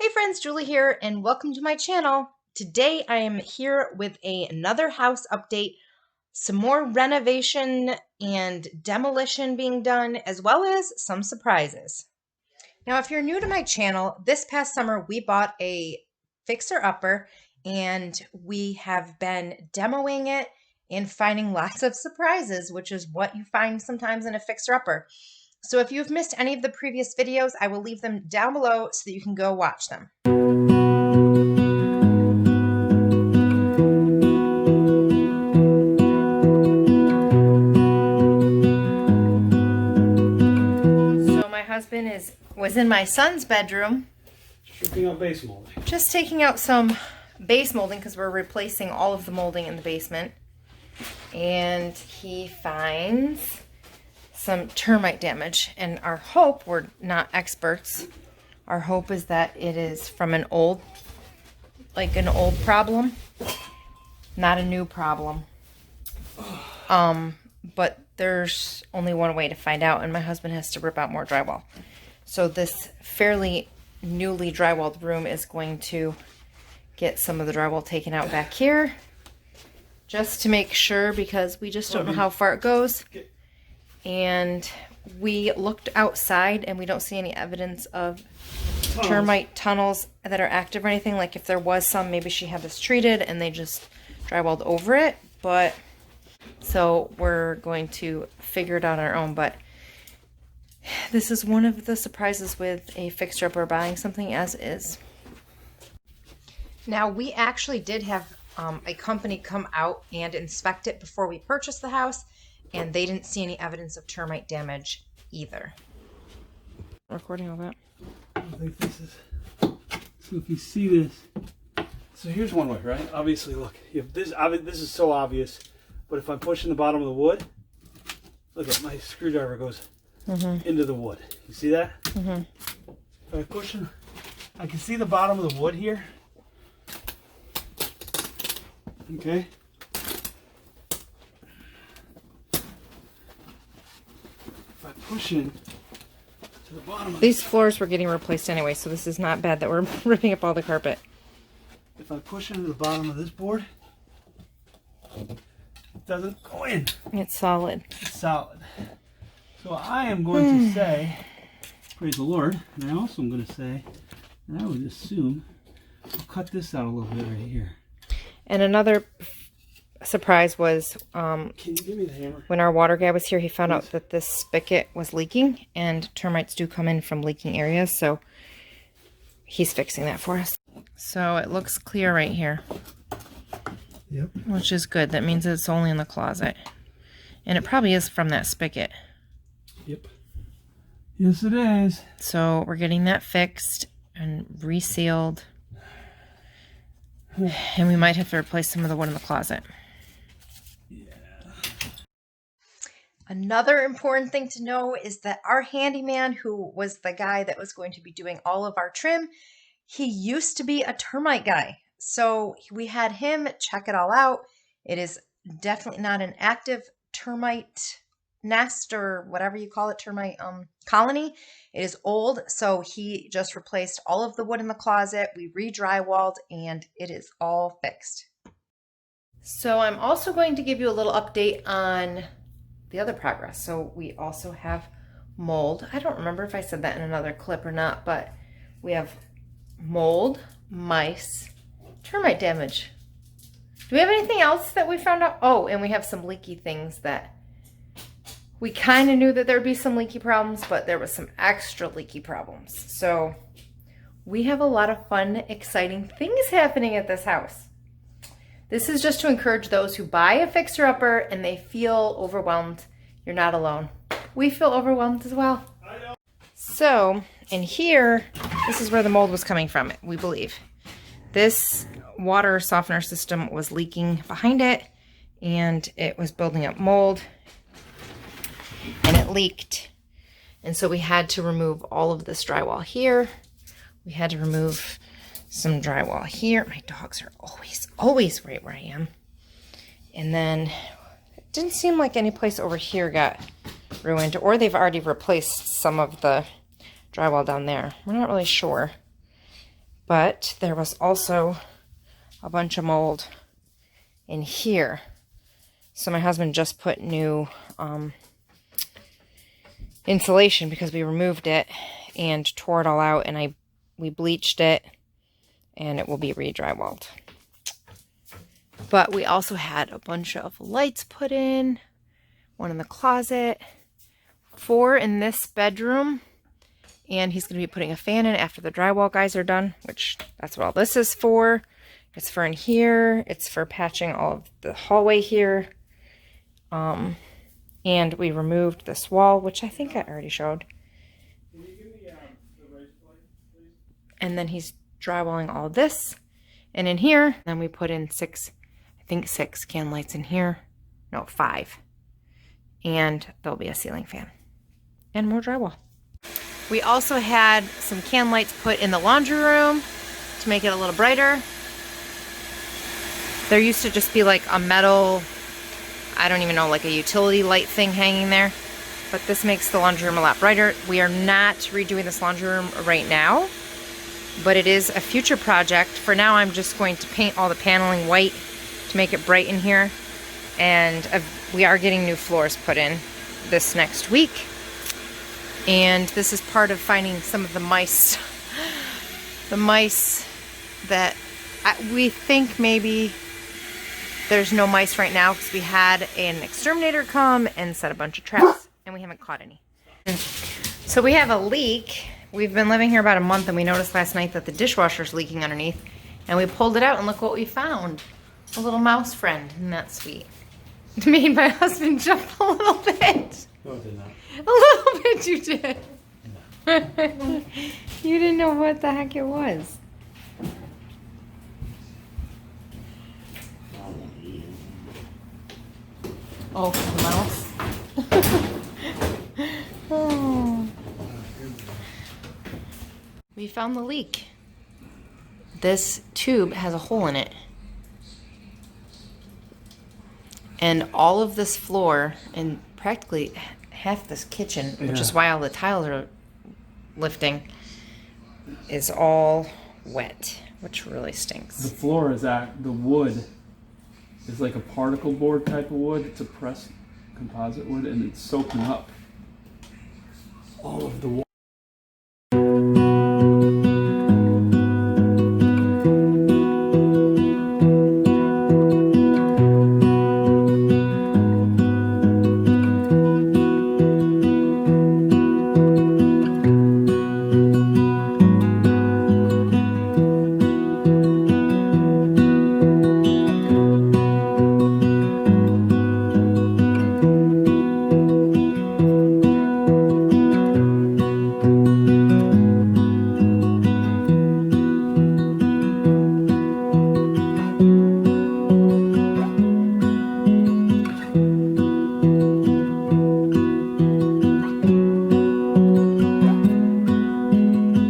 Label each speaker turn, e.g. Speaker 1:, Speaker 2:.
Speaker 1: Hey friends, Julie here and welcome to my channel. Today I am here with another house update, some more renovation and demolition being done, as well as some surprises. Now if you're new to my channel, this past summer we bought a fixer-upper and we have been demoing it and finding lots of surprises, which is what you find sometimes in a fixer-upper. So if you've missed any of the previous videos, I will leave them down below so that you can go watch them. So my husband was in my son's bedroom.
Speaker 2: Stripping out base molding.
Speaker 1: Just taking out some base molding because we're replacing all of the molding in the basement. And he finds some termite damage, and our hope, we're not experts, our hope is that it is from an old problem, not a new problem. But there's only one way to find out, and my husband has to rip out more drywall. So this fairly newly drywalled room is going to get some of the drywall taken out back here, just to make sure, because we just don't know how far it goes. And we looked outside and we don't see any evidence of termite tunnels that are active or anything. Like if there was some, maybe she had this treated and they just drywalled over it. But so we're going to figure it out on our own. But this is one of the surprises with a fixer-upper, buying something as is. Now we actually did have a company come out and inspect it before we purchased the house, and they didn't see any evidence of termite damage either. Recording all that.
Speaker 2: I think this is, so if you see this, so here's one way, right? Obviously, look, if this is so obvious, but if I'm pushing the bottom of the wood, look at my screwdriver goes into the wood. You see that? If I'm pushing, I can see the bottom of the wood here. Okay. If I push in to the bottom of
Speaker 1: these floors were getting replaced anyway, so this is not bad that we're ripping up all the carpet.
Speaker 2: If I push into the bottom of this board, it doesn't go in.
Speaker 1: It's solid.
Speaker 2: It's solid. So I am going to say, praise the Lord, and I also am going to say, and I would assume, I'll cut this out a little bit right here.
Speaker 1: And another surprise was
Speaker 2: can you give me the hammer?
Speaker 1: When our water guy was here, he found out that this spigot was leaking, and termites do come in from leaking areas, so he's fixing that for us. So it looks clear right here.
Speaker 2: Yep.
Speaker 1: Which is good. That means it's only in the closet. And it probably is from that spigot.
Speaker 2: Yep. Yes, it is.
Speaker 1: So we're getting that fixed and resealed. And we might have to replace some of the wood in the closet.
Speaker 2: Yeah. Another
Speaker 1: important thing to know is that our handyman, who was the guy that was going to be doing all of our trim, he used to be a termite guy. So we had him check it all out. It is definitely not an active termite nest, or whatever you call it, termite colony. It is old, so he just replaced all of the wood in the closet. We re-drywalled, and it is all fixed. So I'm also going to give you a little update on the other progress. So we also have mold. I don't remember if I said that in another clip or not, but we have mold, mice, termite damage. Do we have anything else that we found out? Oh, and we have some leaky things that we kind of knew that there'd be some leaky problems, but there was some extra leaky problems. So we have a lot of fun, exciting things happening at this house. This is just to encourage those who buy a fixer-upper and they feel overwhelmed. You're not alone. We feel overwhelmed as well. So in here, this is where the mold was coming from, we believe. This water softener system was leaking behind it, and it was building up mold, and it leaked. And so we had to remove all of this drywall here. We had to remove some drywall here. My dogs are always right where I am. And then it didn't seem like any place over here got ruined, or they've already replaced some of the drywall down there. We're not really sure. But there was also a bunch of mold in here. So my husband just put new insulation because we removed it and tore it all out, and we bleached it, and it will be re-drywalled. But we also had a bunch of lights put in, one in the closet, 4 in this bedroom, and he's going to be putting a fan in after the drywall guys are done, which that's what all this is for. It's for in here. It's for patching all of the hallway here. And we removed this wall, which I think I already showed.
Speaker 2: Can you give me the raised plate, please?
Speaker 1: And then he's drywalling all this. And in here, then we put in 6 can lights in here. No, 5. And there'll be a ceiling fan. And more drywall. We also had some can lights put in the laundry room to make it a little brighter. There used to just be like a metal, I don't even know, like a utility light thing hanging there. But this makes the laundry room a lot brighter. We are not redoing this laundry room right now, but it is a future project. For now, I'm just going to paint all the paneling white to make it bright in here. And we are getting new floors put in this next week. And this is part of finding some of the mice. The mice that we think maybe there's no mice right now because we had an exterminator come and set a bunch of traps and we haven't caught any. So we have a leak. We've been living here about a month and we noticed last night that the dishwasher's leaking underneath. And we pulled it out and look what we found. A little mouse friend. Isn't that sweet? It made my husband jump a little bit.
Speaker 2: No, it did not.
Speaker 1: A little bit you did. No. You didn't know what the heck it was. Oh, the mouse. Oh. We found the leak. This tube has a hole in it. And all of this floor and practically half this kitchen, which is why all the tiles are lifting, is all wet, which really stinks.
Speaker 2: The floor is the wood is like a particle board type of wood. It's a pressed composite wood and it's soaking up all of the